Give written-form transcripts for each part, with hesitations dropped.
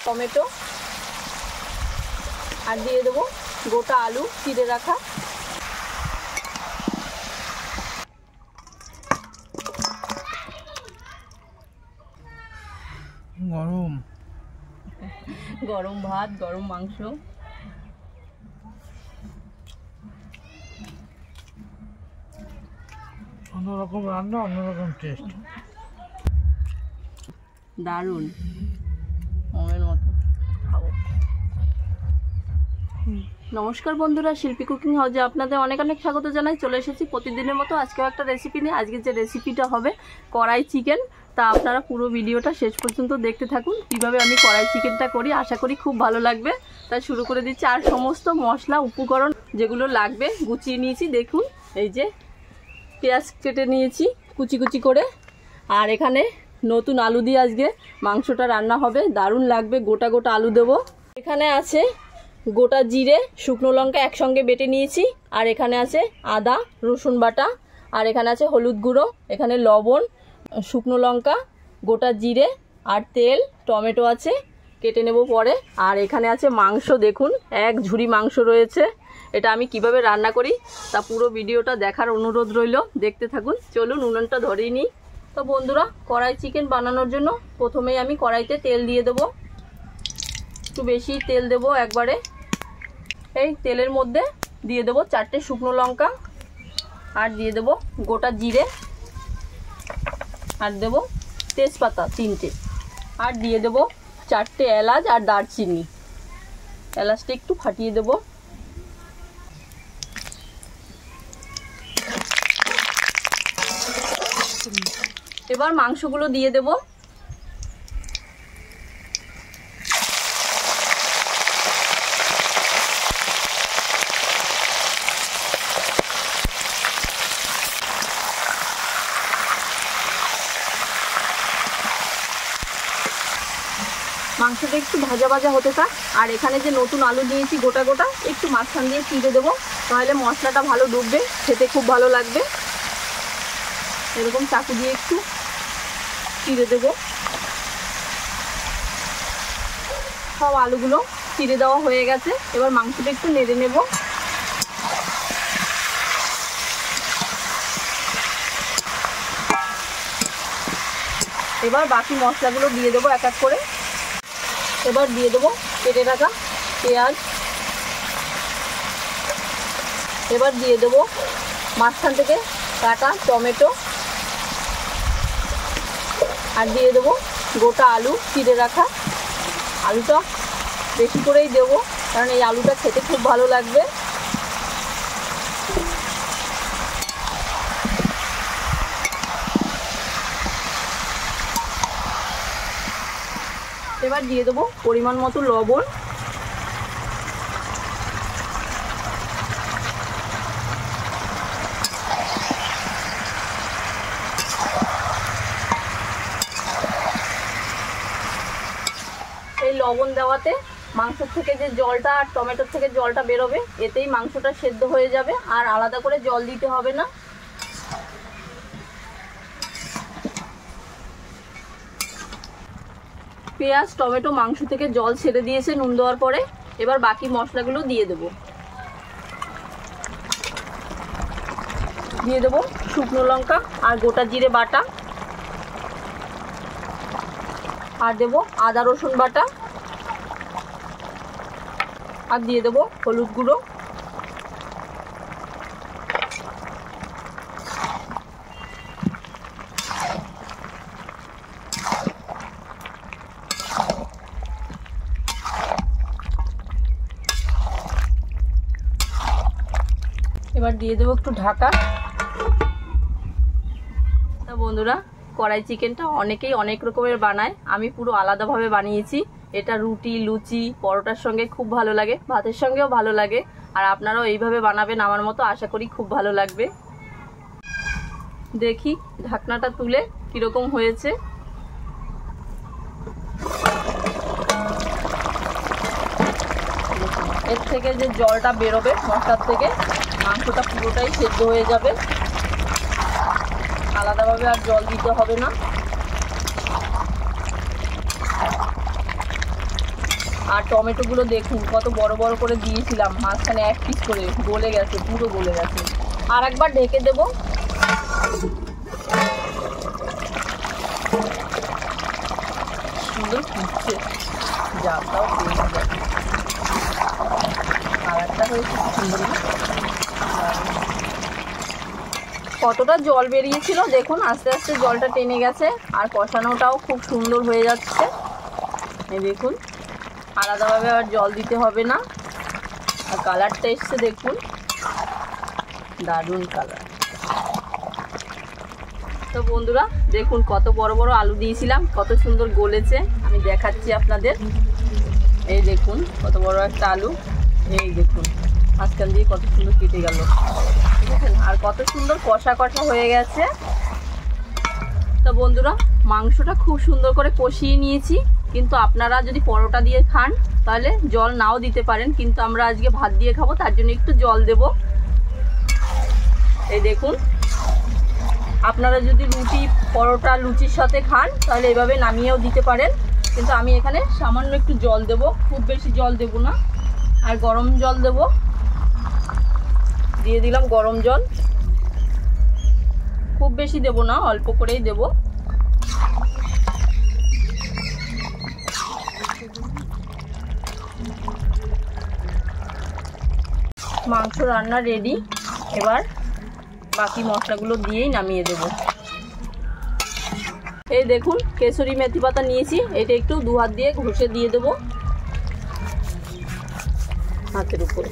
Tomato আর দিয়ে দেবো গোটা আলু চিড়ে রাখা। গরম গরম ভাত, গরম মাংস। অন্যরকম রান্না, অন্যরকম টেস্ট, দারুণ, মনের মতো খাবো। নমস্কার বন্ধুরা, শিল্পী কুকিং হাউসে আপনাদের অনেক অনেক স্বাগত জানাই। চলে এসেছি প্রতিদিনের মতো আজকেও একটা রেসিপি নিয়ে। আজকে যে রেসিপিটা হবে কড়াই চিকেন, তা আপনারা পুরো ভিডিওটা শেষ পর্যন্ত দেখতে থাকুন কিভাবে আমি কড়াই চিকেনটা করি। আশা করি খুব ভালো লাগবে। তাই শুরু করে দিচ্ছি। আর সমস্ত মশলা উপকরণ যেগুলো লাগবে গুছিয়ে নিয়েছি। দেখুন, এই যে পেঁয়াজ কেটে নিয়েছি কুচি কুচি করে। আর এখানে নতুন আলু দিয়ে আজকে মাংসটা রান্না হবে, দারুণ লাগবে। গোটা গোটা আলু দেবো। এখানে আছে গোটা জিরে, শুকনো লঙ্কা একসঙ্গে বেটে নিয়েছি। আর এখানে আছে আদা রসুন বাটা। আর এখানে আছে হলুদ গুঁড়ো, এখানে লবণ, শুকনো লঙ্কা, গোটা জিরে আর তেল, টমেটো আছে কেটে নেব পরে। আর এখানে আছে মাংস, দেখুন এক ঝুড়ি মাংস রয়েছে। এটা আমি কিভাবে রান্না করি তা পুরো ভিডিওটা দেখার অনুরোধ রইল, দেখতে থাকুন। চলুন উনুনটা ধরিয়ে নিই। তো বন্ধুরা, কড়াই চিকেন বানানোর জন্য প্রথমেই আমি কড়াইতে তেল দিয়ে দেবো। একটু বেশি তেল দেব একবারে। এই তেলের মধ্যে দিয়ে দেবো 4টে শুকনো লঙ্কা, আর দিয়ে দেবো গোটা জিরে, আর দেবো তেজপাতা 3টে, আর দিয়ে দেবো 4টে এলাচ আর দারচিনি। এলাচটা একটু ফাটিয়ে দেবো। এবার মাংসগুলো দিয়ে দেবো। মাংসটা একটু ভাজা ভাজা হতে থাক। আর এখানে যে নতুন আলু দিয়েছি গোটা গোটা, একটু মাঝখান দিয়ে চিড়ে দেবো, তাহলে মশলাটা ভালো ডুববে, খেতে খুব ভালো লাগবে। এরকম চাকু দিয়ে একটু চিড়ে দেবো। সব আলুগুলো চিড়ে দেওয়া হয়ে গেছে। এবার মাংসটা একটু নেড়ে নেব। এবার বাকি মশলাগুলো দিয়ে দেবো এক এক করে। এবার দিয়ে দেবো কেটে রাখা পেঁয়াজ। এবার দিয়ে দেবো মাঝখান থেকে কাটা টমেটো। আর দিয়ে দেবো গোটা আলু চিড়ে রাখা। আলুটা বেশি করেই দেবো, কারণ এই আলুটা খেতে খুব ভালো লাগবে। এবার দিয়ে দেবো পরিমাণ মতো লবণ। এই লবণ দেওয়াতে মাংসের থেকে যে জলটা আর টমেটোর থেকে জলটা বেরোবে, এতেই মাংসটা সেদ্ধ হয়ে যাবে, আর আলাদা করে জল দিতে হবে না। পেঁয়াজ টমেটো মাংস থেকে জল ছেড়ে দিয়েছে নুন দেওয়ার পরে। এবার বাকি মশলাগুলো দিয়ে দেবো। দিয়ে দেবো শুকনো লঙ্কা আর গোটা জিরে বাটা, আর দেবো আদা রসুন বাটা, আর দিয়ে দেবো হলুদ গুঁড়ো। এবার দিয়ে দেবো একটু ঢাকা। তা বন্ধুরা, কড়াই চিকেনটা অনেকেই অনেক রকমের বানায়, আমি পুরো আলাদাভাবে বানিয়েছি। এটা রুটি লুচি পরোটার সঙ্গে খুব ভালো লাগে, ভাতের সঙ্গেও ভালো লাগে। আর আপনারাও এইভাবে বানাবেন আমার মতো, আশা করি খুব ভালো লাগবে। দেখি ঢাকনাটা তুলে কিরকম হয়েছে। এর থেকে যে জলটা বেরোবে মশলার থেকে, মাংসটা পুরোটাই সেদ্ধ হয়ে যাবে, আলাদাভাবে আর জল দিতে হবে না। আর টমেটোগুলো দেখুন কত বড় বড় করে দিয়েছিলাম, মাঝখানে এক পিস করে গলে গেছে, পুরো গলে গেছে। আর একবার ঢেকে দেবো। সুন্দর ফুটছে, জালটাও ফুটে যাবে। আর একটা হয়েছে সুন্দর, কতটা জল বেরিয়েছিল দেখুন, আস্তে আস্তে জলটা টেনে গেছে। আর কষানোটাও খুব সুন্দর হয়ে যাচ্ছে, এই দেখুন। আলাদাভাবে আর জল দিতে হবে না। আর কালারটা এসছে দেখুন, দারুণ কালার। তো বন্ধুরা দেখুন কত বড় বড় আলু দিয়েছিলাম, কত সুন্দর গলেছে। আমি দেখাচ্ছি আপনাদের, এই দেখুন কত বড় একটা আলু, এই দেখুন মাঝখান দিয়ে কত সুন্দর কেটে গেল, ঠিক আছে। আর কত সুন্দর কষা কষা হয়ে গেছে। তো বন্ধুরা মাংসটা খুব সুন্দর করে কষিয়ে নিয়েছি, কিন্তু আপনারা যদি পরোটা দিয়ে খান তাহলে জল নাও দিতে পারেন, কিন্তু আমরা আজকে ভাত দিয়ে খাবো, তার জন্য একটু জল দেব। এই দেখুন, আপনারা যদি রুটি পরোটা লুচির সাথে খান তাহলে এভাবে নামিয়েও দিতে পারেন, কিন্তু আমি এখানে সামান্য একটু জল দেব, খুব বেশি জল দেব না। আর গরম জল দেব, দিয়ে দিলাম গরম জল, খুব বেশি দেব না, অল্প করেই দেব। মাংস রান্না রেডি, এবার বাকি মশলাগুলো দিয়েই নামিয়ে দেব। এই দেখুন কেশরি মেথি পাতা নিয়েছি, এটা একটু দু হাত দিয়ে ঘষে দিয়ে দেব হাতের উপরে।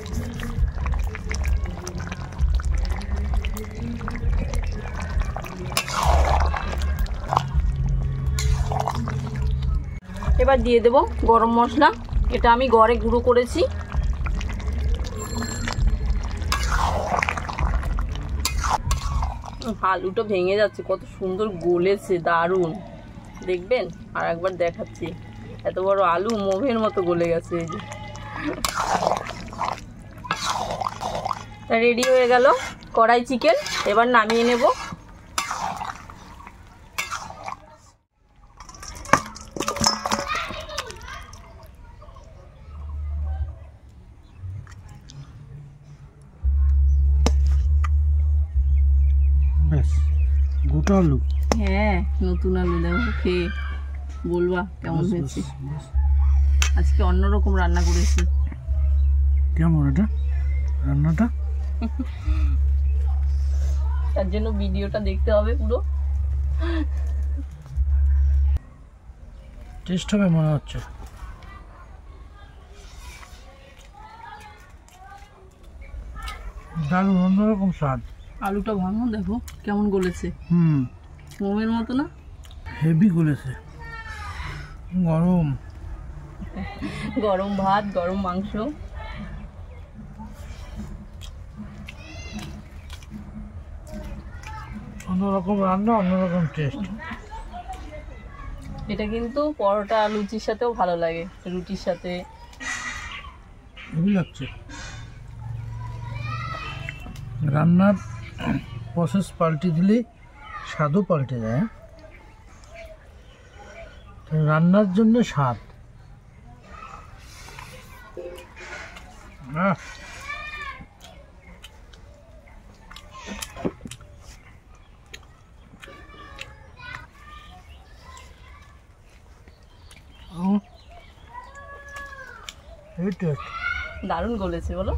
এবার দিয়ে দেব গরম মশলা, এটা আমি ঘরে গুঁড়ো করেছি। আলুটা ভেঙে যাচ্ছে, কত সুন্দর গলেছে, দারুণ। দেখবেন আর একবার দেখাচ্ছি, এত বড় আলু মোভের মতো গলে গেছে। এই যে রেডি হয়ে গেল কড়াই চিকেন, এবার নামিয়ে নেব। ব্যাস, গোটা আলু। হ্যাঁ নতুন আলু, দেখো খেয়ে বলবা কেমন হয়েছে। আজকে অন্যরকম রান্না করেছি। কেমন এটা রান্নাটা? তার জন্য ভিডিওটা দেখতে হবে পুরো। টেস্ট হবে মনে হচ্ছে। দারুণ, অন্যরকম স্বাদ। আলুটা ভাঙো, দেখো কেমন গলেছে, মোমের মতো না? হেভি গলেছে। গরম গরম ভাত, গরম মাংস, অন্যরকম রান্না, অন্যরকম টেস্ট। এটা কিন্তু পরোটা লুচির সাথেও ভালো লাগে, রুটির সাথে। হেভি লাগছে। রান্নার প্রসেস পাল্টে দিলে স্বাদও পাল্টে যায়। রান্নার জন্য স্বাদ। দারুণ গলেছে বলো,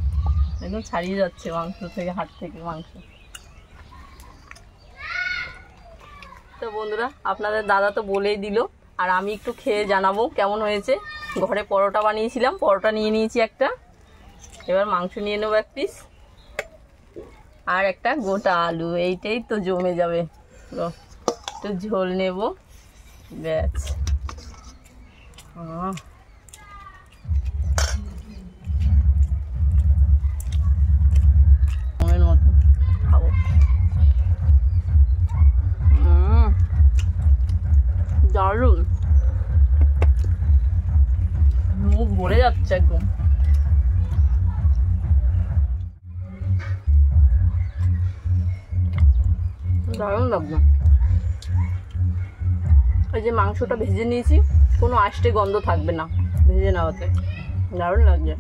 একদম ছাড়িয়ে যাচ্ছে মাংস থেকে, হাড় থেকে মাংস। তো বন্ধুরা আপনাদের দাদা তো বলেই দিল, আর আমি একটু খেয়ে জানাবো কেমন হয়েছে। ঘরে পরোটা বানিয়েছিলাম, পরোটা নিয়ে নিয়েছি একটা, এবার মাংস নিয়ে নেবো এক পিস, আর একটা গোটা আলু, এইটাই তো জমে যাবে। একটু ঝোল নেব, ব্যাস। মতো খাবো। দারুণ, মুখ ভরে যাচ্ছে একদম। দারুণ লাগবে। এই যে মাংসটা ভেজে নিয়েছি, কোনো আষ্টে গন্ধ থাকবে না, ভেজে নেওয়াতে দারুণ লাগছে।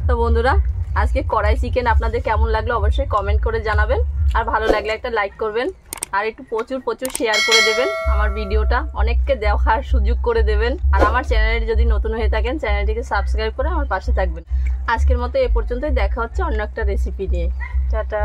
তো বন্ধুরা, আজকে কড়াই চিকেন আপনাদের কেমন লাগলো অবশ্যই কমেন্ট করে জানাবেন, আর ভালো লাগলে একটা লাইক করবেন, আর একটু প্রচুর শেয়ার করে দেবেন, আমার ভিডিওটা অনেককে দেখার সুযোগ করে দেবেন। আর আমার চ্যানেলে যদি নতুন হয়ে থাকেন চ্যানেলটিকে সাবস্ক্রাইব করে আমার পাশে থাকবেন। আজকের মতো এ পর্যন্তই, দেখা হচ্ছে অন্য একটা রেসিপি নিয়ে। টাটা।